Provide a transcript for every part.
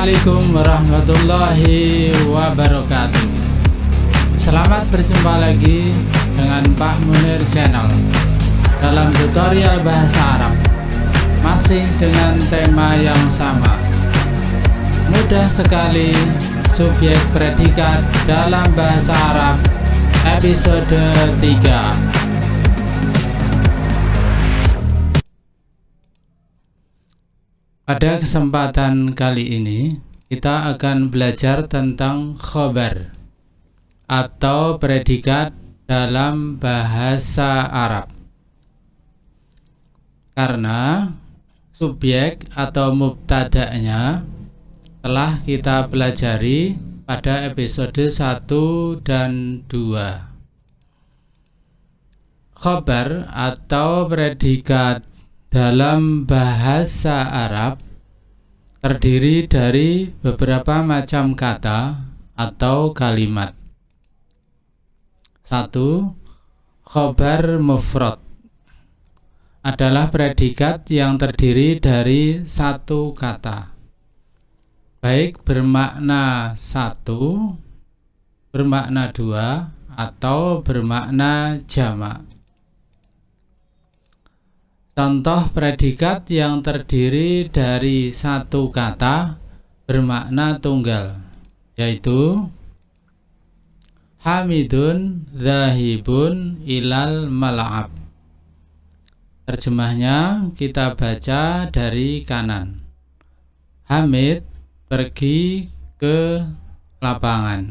Assalamualaikum warahmatullahi wabarakatuh. Selamat berjumpa lagi dengan Pak Munir Channel dalam tutorial bahasa Arab, masih dengan tema yang sama. Mudah sekali subjek predikat dalam bahasa Arab episode 3. Pada kesempatan kali ini kita akan belajar tentang khobar atau predikat dalam bahasa Arab. Karena subjek atau mubtada'nya telah kita pelajari pada episode 1 dan 2. Khobar atau predikat dalam bahasa Arab terdiri dari beberapa macam kata atau kalimat. 1. Khobar mufrad adalah predikat yang terdiri dari satu kata, baik bermakna satu, bermakna dua, atau bermakna jamak. Contoh predikat yang terdiri dari satu kata bermakna tunggal, yaitu Hamidun zahibun ilal mal'ab. Terjemahnya kita baca dari kanan. Hamid pergi ke lapangan.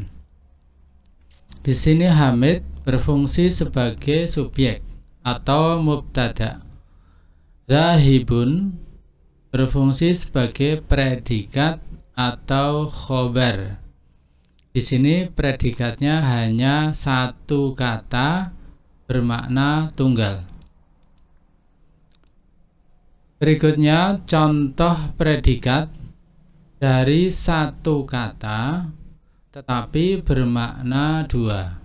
Di sini Hamid berfungsi sebagai subjek atau mubtada'. Zahibun berfungsi sebagai predikat atau khobar. Di sini predikatnya hanya satu kata bermakna tunggal. Berikutnya contoh predikat dari satu kata tetapi bermakna dua.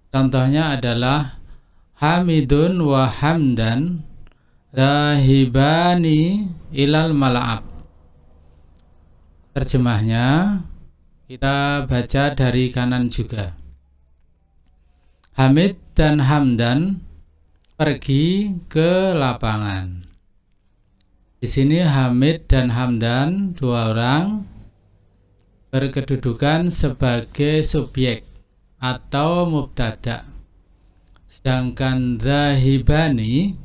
Contohnya adalah Hamidun wa hamdan zahibani ilal mal'ab. Terjemahnya kita baca dari kanan juga. Hamid dan Hamdan pergi ke lapangan. Di sini Hamid dan Hamdan dua orang berkedudukan sebagai subjek atau mubtada'. Sedangkan zahibani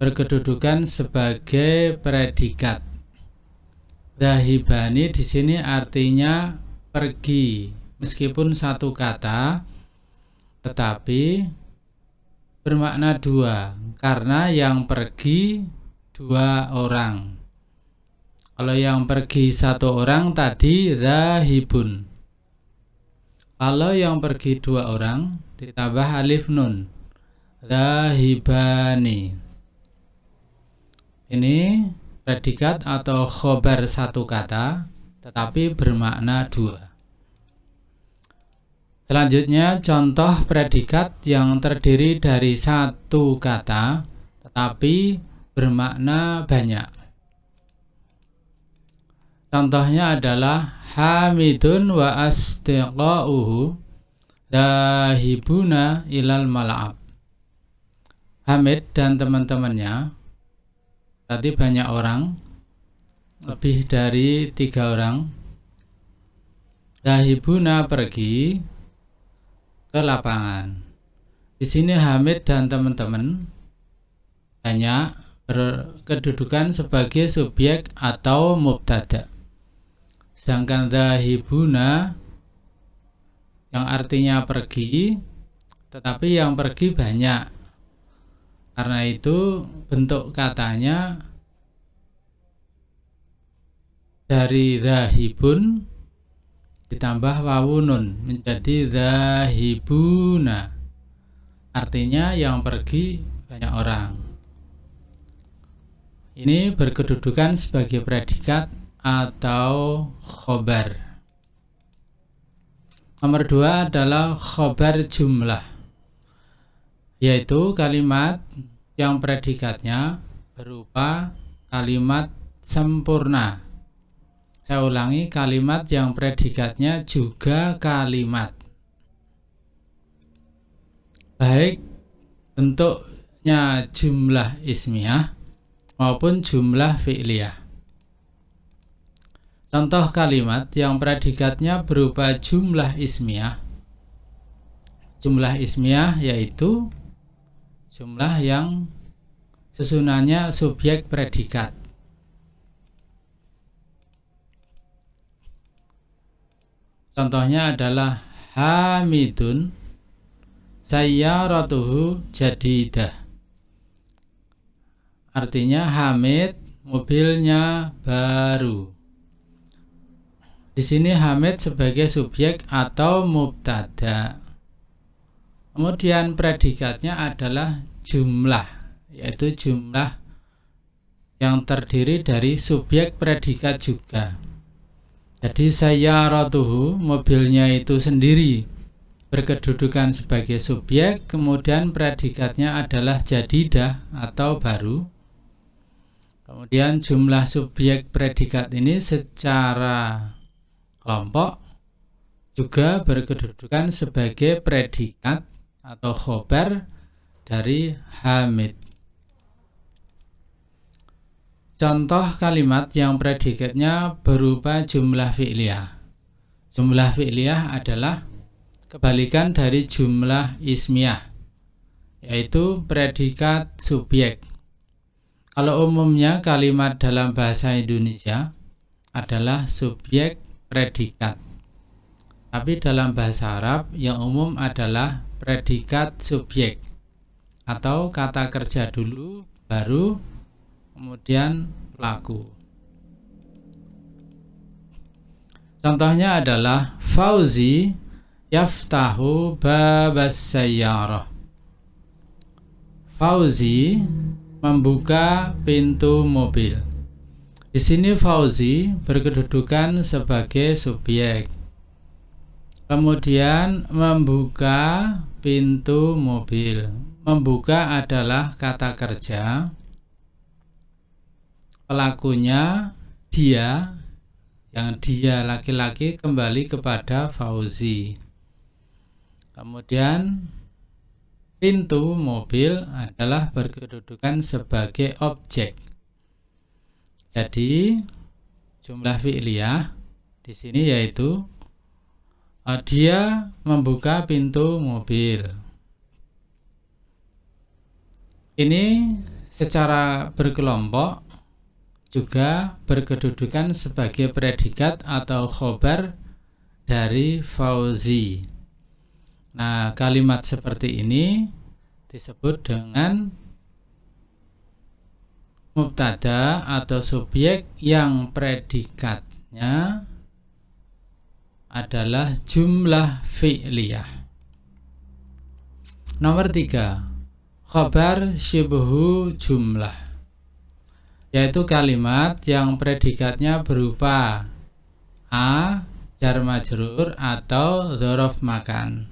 berkedudukan sebagai predikat. Zahibani di sini artinya pergi, meskipun satu kata, tetapi bermakna dua, karena yang pergi dua orang. Kalau yang pergi satu orang tadi zahibun. Kalau yang pergi dua orang ditambah alif nun, zahibani. Ini predikat atau khobar satu kata tetapi bermakna dua. Selanjutnya contoh predikat yang terdiri dari satu kata tetapi bermakna banyak. Contohnya adalah Hamidun wa asdiqa'uhu zahibuna ilal mal'ab. Hamid dan teman-temannya, tadi banyak orang, lebih dari 3 orang. Zahibuna pergi ke lapangan. Di sini Hamid dan teman-teman banyak berkedudukan sebagai subjek atau mubtada'. Sedangkan zahibuna yang artinya pergi, tetapi yang pergi banyak. Karena itu bentuk katanya dari zahibun ditambah wawunun menjadi zahibuna. Artinya yang pergi banyak orang. Ini berkedudukan sebagai predikat atau khobar. Nomor 2 adalah khobar jumlah, yaitu kalimat yang predikatnya berupa kalimat sempurna. Saya ulangi, kalimat yang predikatnya juga kalimat. Baik bentuknya jumlah ismiyah maupun jumlah fi'liyah. Contoh kalimat yang predikatnya berupa jumlah ismiyah. Jumlah ismiyah yaitu jumlah yang susunannya subjek predikat. Contohnya adalah Hamidun sayyaratuhu jadidah. Artinya Hamid mobilnya baru. Di sini Hamid sebagai subjek atau mubtada. Kemudian predikatnya adalah jumlah, yaitu jumlah yang terdiri dari subjek predikat juga. Jadi sayyaratuhu, mobilnya itu sendiri berkedudukan sebagai subjek, kemudian predikatnya adalah jadidah atau baru. Kemudian jumlah subjek predikat ini secara kelompok juga berkedudukan sebagai predikat atau khobar dari Hamid. Contoh kalimat yang predikatnya berupa jumlah fi'liyah. Jumlah fi'liyah adalah kebalikan dari jumlah ismiyah, yaitu predikat subjek. Kalau umumnya kalimat dalam bahasa Indonesia adalah subjek predikat. Tapi dalam bahasa Arab yang umum adalah predikat subjek atau kata kerja dulu baru kemudian pelaku. Contohnya adalah Fauzi yaftahu babas sayyarah. Fauzi membuka pintu mobil. Di sini Fauzi berkedudukan sebagai subjek. Kemudian membuka pintu mobil. Membuka adalah kata kerja. Pelakunya dia, yang dia laki-laki kembali kepada Fauzi. Kemudian pintu mobil adalah berkedudukan sebagai objek. Jadi jumlah fi'liyah di sini yaitu dia membuka pintu mobil. Ini secara berkelompok juga berkedudukan sebagai predikat atau khobar dari Fauzi. Nah, kalimat seperti ini disebut dengan mubtada atau subjek yang predikatnya adalah jumlah fi'liyah. Nomor 3, khabar syibhu jumlah, yaitu kalimat yang predikatnya berupa a, jar majrur atau dzaraf makan.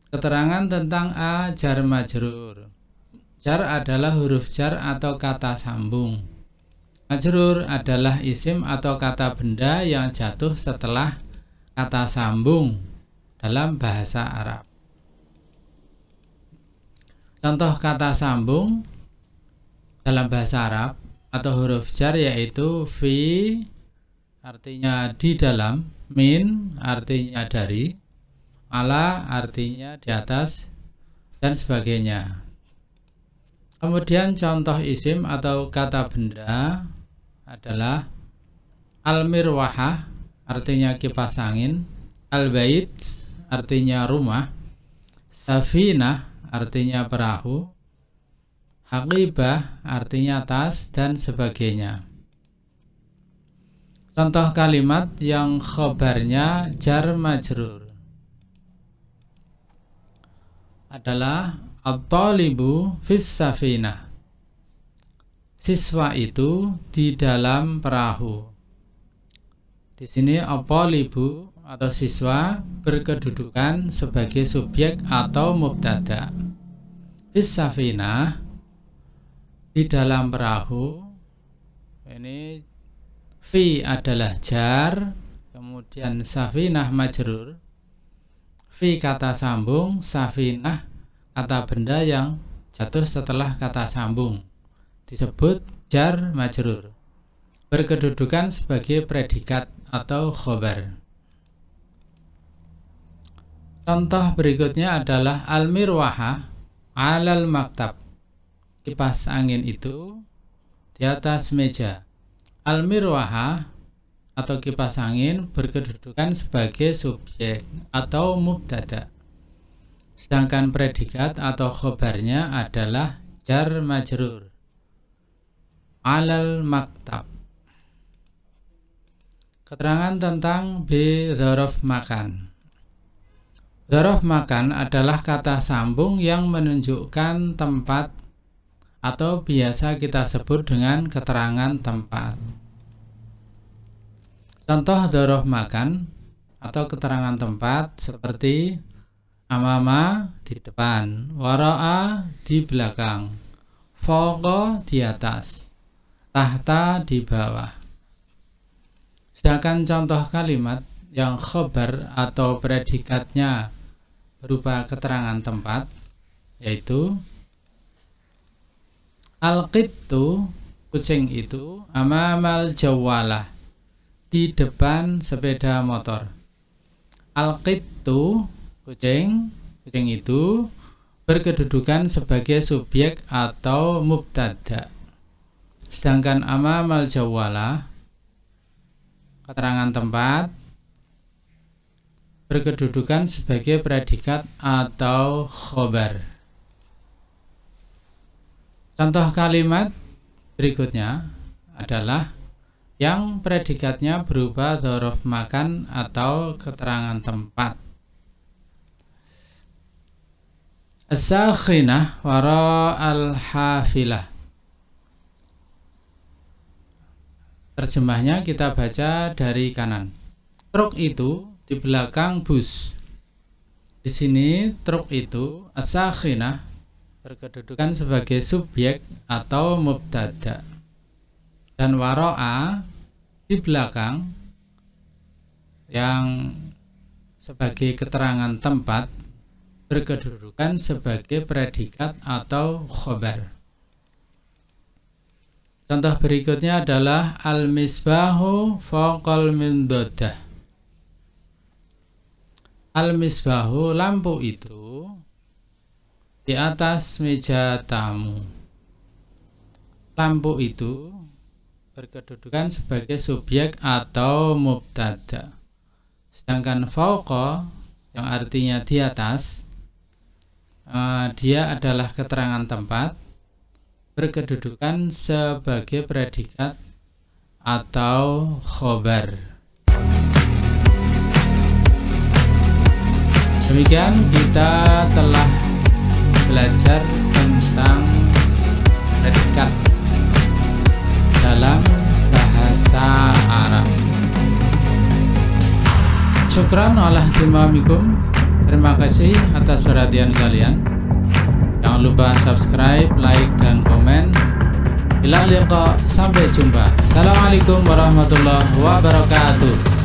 Keterangan tentang a, jar majrur. Jar adalah huruf jar atau kata sambung. Majrur adalah isim atau kata benda yang jatuh setelah kata sambung dalam bahasa Arab. Contoh kata sambung dalam bahasa Arab atau huruf jar yaitu fi artinya di dalam, min artinya dari, ala artinya di atas, dan sebagainya. Kemudian contoh isim atau kata benda adalah al-mirwahah artinya kipas angin, al-bait artinya rumah, safinah artinya perahu, haqibah artinya tas, dan sebagainya. Contoh kalimat yang khobarnya jar majrur adalah at-talibu fis safinah. Siswa itu di dalam perahu. Di sini at-talibu atau siswa berkedudukan sebagai subjek atau mubtada. Fis safinah di dalam perahu ini fi adalah jar, kemudian safinah majrur. Fi kata sambung, safinah kata benda yang jatuh setelah kata sambung, disebut jar majrur, berkedudukan sebagai predikat atau khobar. Contoh berikutnya adalah al-mirwahah alal maktab. Kipas angin itu di atas meja. Al-mirwahah atau kipas angin berkedudukan sebagai subjek atau mubtada. Sedangkan predikat atau khobarnya adalah jar majrur alal maktab. Keterangan tentang bi dzaraf makan. Dzaraf makan adalah kata sambung yang menunjukkan tempat atau biasa kita sebut dengan keterangan tempat. Contoh dzaraf makan atau keterangan tempat seperti amama di depan, wara'a di belakang, fawqa di atas, tahta di bawah. Sedangkan contoh kalimat yang khobar atau predikatnya berupa keterangan tempat yaitu al-qittu, kucing itu, amamal jawalah, di depan sepeda motor. Al-qittu, kucing itu berkedudukan sebagai subjek atau mubtada. Sedangkan amamal jawalah, keterangan tempat, berkedudukan sebagai predikat atau khobar. Contoh kalimat berikutnya adalah yang predikatnya berupa dzaraf makan atau keterangan tempat. As-sakhinah wara al-hafilah. Terjemahnya kita baca dari kanan. Truk itu di belakang bus. Di sini truk itu as-sakhinah berkedudukan sebagai subjek atau mubtada. Dan waro'a di belakang yang sebagai keterangan tempat berkedudukan sebagai predikat atau khobar. Contoh berikutnya adalah al-misbahu fawqal mindadah. Al-misbahu, lampu itu di atas meja tamu. Lampu itu berkedudukan sebagai subjek atau mubtada. Sedangkan fawqa yang artinya di atas, dia adalah keterangan tempat berkedudukan sebagai predikat atau khobar. Demikian kita telah belajar tentang predikat dalam bahasa Arab. Syukran ala ihtimamikum. Terima kasih atas perhatian kalian. Jangan lupa subscribe, like, dan komen. Ila liqa, sampai jumpa. Assalamualaikum warahmatullahi wabarakatuh.